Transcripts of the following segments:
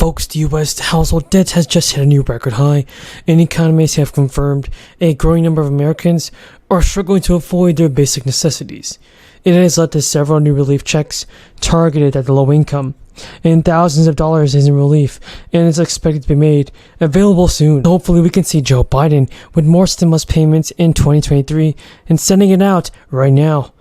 Folks, the U.S. household debt has just hit a new record high, and economists have confirmed a growing number of Americans are struggling to avoid their basic necessities. It has led to several new relief checks targeted at the low income, and thousands of dollars is in relief, and is expected to be made available soon. Hopefully we can see Joe Biden with more stimulus payments in 2023 and sending it out right now.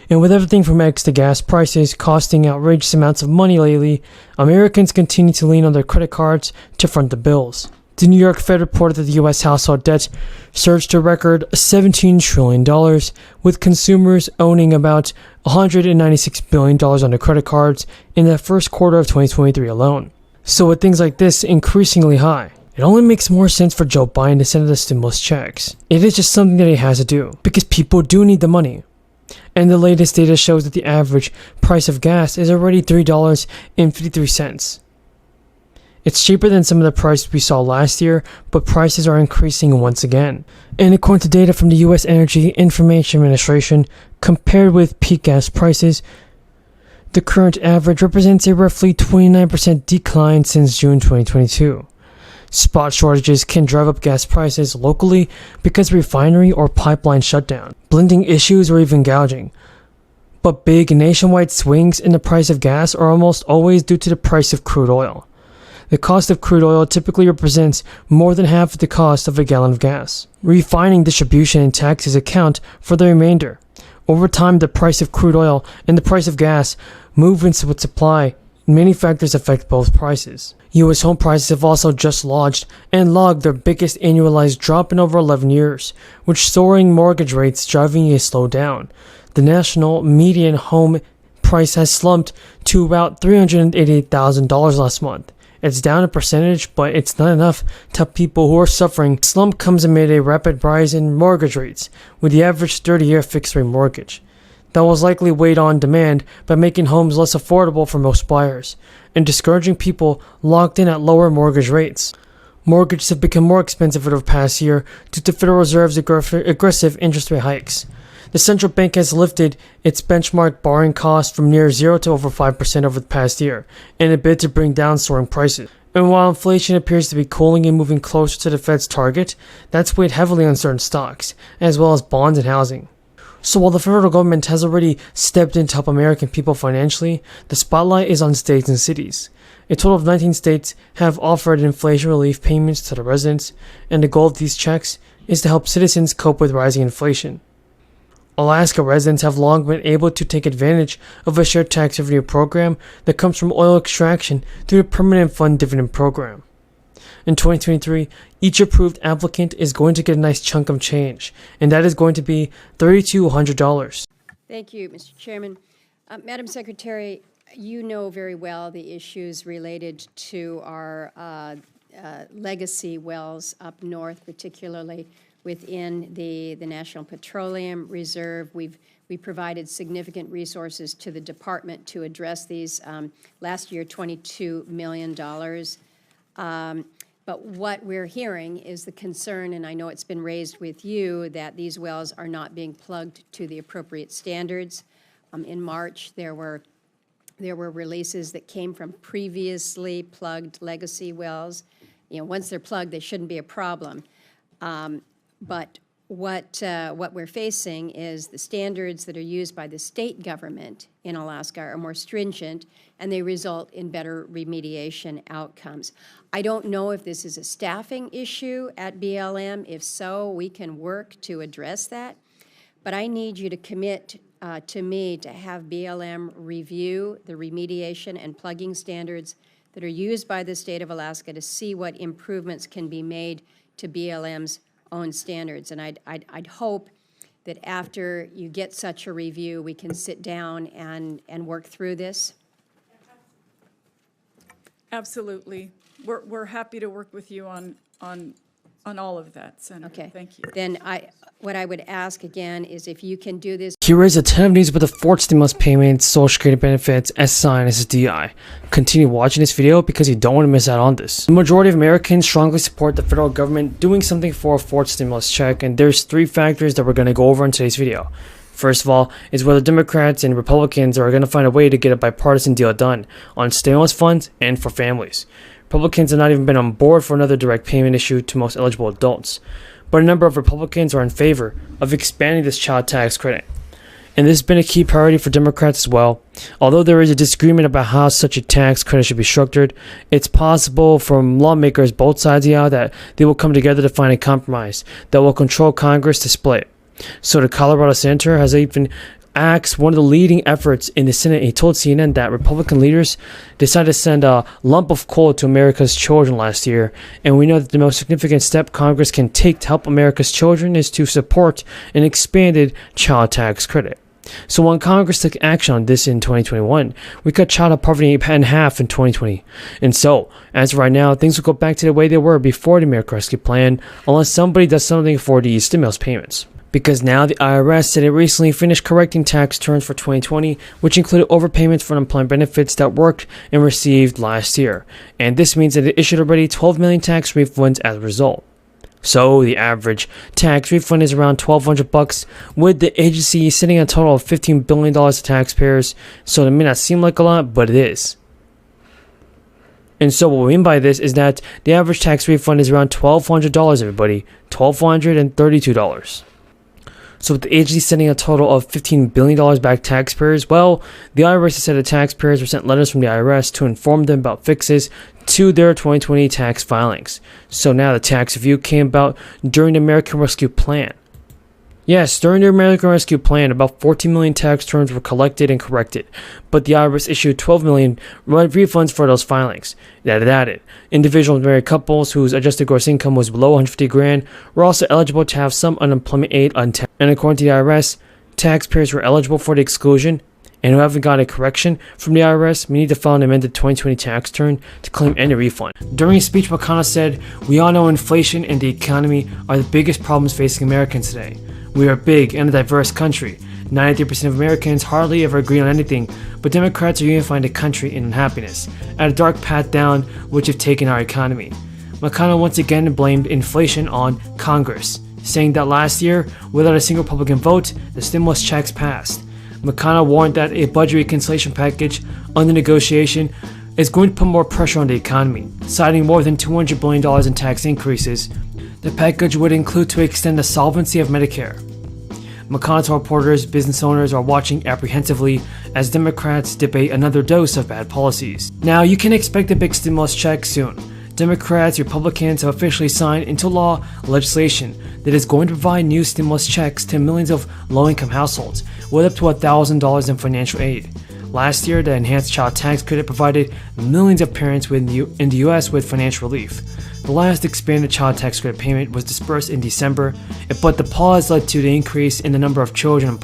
And with everything from eggs to gas prices costing outrageous amounts of money lately, Americans continue to lean on their credit cards to front the bills. The New York Fed reported that the U.S. household debt surged to a record $17 trillion, with consumers owning about $196 billion on their credit cards in the first quarter of 2023 alone. So with things like this increasingly high, it only makes more sense for Joe Biden to send the stimulus checks. It is just something that he has to do, because people do need the money. And the latest data shows that the average price of gas is already $3.53. It's cheaper than some of the prices we saw last year, but prices are increasing once again. And according to data from the U.S. Energy Information Administration, compared with peak gas prices, the current average represents a roughly 29% decline since June 2022. Spot shortages can drive up gas prices locally because of refinery or pipeline shutdown, blending issues, or even gouging. But big nationwide swings in the price of gas are almost always due to the price of crude oil. The cost of crude oil typically represents more than half of the cost of a gallon of gas. Refining, distribution, and taxes account for the remainder. Over time, the price of crude oil and the price of gas move with supply. Many factors affect both prices. U.S. home prices have also just logged their biggest annualized drop in over 11 years, with soaring mortgage rates driving a slowdown. The national median home price has slumped to about $388,000 last month. It's down a percentage, but it's not enough to help people who are suffering. The slump comes amid a rapid rise in mortgage rates, with the average 30-year fixed-rate mortgage. That was likely weighed on demand by making homes less affordable for most buyers, and discouraging people locked in at lower mortgage rates. Mortgages have become more expensive over the past year due to Federal Reserve's aggressive interest rate hikes. The central bank has lifted its benchmark borrowing cost from near 0 to over 5% over the past year, in a bid to bring down soaring prices. And while inflation appears to be cooling and moving closer to the Fed's target, that's weighed heavily on certain stocks, as well as bonds and housing. So while the federal government has already stepped in to help American people financially, the spotlight is on states and cities. A total of 19 states have offered inflation relief payments to the residents, and the goal of these checks is to help citizens cope with rising inflation. Alaska residents have long been able to take advantage of a shared tax revenue program that comes from oil extraction through the Permanent Fund Dividend Program. In 2023, each approved applicant is going to get a nice chunk of change, and that is going to be $3,200. Thank you, Mr. Chairman. Madam Secretary, you know very well the issues related to our legacy wells up north, particularly within the National Petroleum Reserve. We provided significant resources to the department to address these. Last year, $22 million. But what we're hearing is the concern, and I know it's been raised with you, that these wells are not being plugged to the appropriate standards. In March, there were releases that came from previously plugged legacy wells. You know, once they're plugged, they shouldn't be a problem. But what we're facing is the standards that are used by the state government in Alaska are more stringent, and they result in better remediation outcomes. I don't know if this is a staffing issue at BLM. If so, we can work to address that. But I need you to commit to me to have BLM review the remediation and plugging standards that are used by the state of Alaska to see what improvements can be made to BLM's own standards. And I'd hope that after you get such a review, we can sit down and work through this. Absolutely. We're happy to work with you on all of that, Senator. Okay. Thank you. Then what I would ask again is if you can do this. Here is a ton of news with the fourth stimulus payments, Social Security benefits, SSI, and SSDI. Continue watching this video because you don't want to miss out on this. The majority of Americans strongly support the federal government doing something for a fourth stimulus check, and there's 3 factors that we're going to go over in today's video. First of all, is whether Democrats and Republicans are going to find a way to get a bipartisan deal done on stimulus funds and for families. Republicans have not even been on board for another direct payment issue to most eligible adults. But a number of Republicans are in favor of expanding this child tax credit. And this has been a key priority for Democrats as well. Although there is a disagreement about how such a tax credit should be structured, it's possible from lawmakers both sides of the aisle that they will come together to find a compromise that will control Congress to split. So the Colorado senator has even asked one of the leading efforts in the Senate. He told CNN that Republican leaders decided to send a lump of coal to America's children last year, and we know that the most significant step Congress can take to help America's children is to support an expanded child tax credit. So when Congress took action on this in 2021, we cut child poverty in half in 2020. And so, as of right now, things will go back to the way they were before the American Rescue Plan, unless somebody does something for these stimulus payments. Because now the IRS said it recently finished correcting tax returns for 2020, which included overpayments for unemployment benefits that worked and received last year. And this means that it issued already 12 million tax refunds as a result. So the average tax refund is around $1,200, with the agency sending a total of $15 billion to taxpayers. So it may not seem like a lot, but it is. And so what we mean by this is that the average tax refund is around $1,200, everybody. $1,232. So with the agency sending a total of $15 billion back to taxpayers, well, the IRS has said that taxpayers were sent letters from the IRS to inform them about fixes to their 2020 tax filings. So now the tax review came about during the American Rescue Plan. Yes, during the American Rescue Plan, about 14 million tax returns were collected and corrected, but the IRS issued 12 million refunds for those filings. That added, individuals and married couples whose adjusted gross income was below 150 grand were also eligible to have some unemployment aid untaxed. And according to the IRS, taxpayers were eligible for the exclusion, and who haven't got a correction from the IRS may need to file an amended 2020 tax return to claim any refund. During his speech, McConnell said, "We all know inflation and the economy are the biggest problems facing Americans today. We are a big and a diverse country. 93% of Americans hardly ever agree on anything, but Democrats are unifying the country in unhappiness, at a dark path down which have taken our economy." McConnell once again blamed inflation on Congress, saying that last year, without a single Republican vote, the stimulus checks passed. McConnell warned that a budget reconciliation package under negotiation is going to put more pressure on the economy, citing more than $200 billion in tax increases. The package would include to extend the solvency of Medicare. McConnell told reporters business owners are watching apprehensively as Democrats debate another dose of bad policies. Now, you can expect a big stimulus check soon. Democrats and Republicans have officially signed into law legislation that is going to provide new stimulus checks to millions of low-income households with up to $1,000 in financial aid. Last year, the enhanced child tax credit provided millions of parents in the U.S. with financial relief. The last expanded child tax credit payment was dispersed in December, but the pause led to the increase in the number of children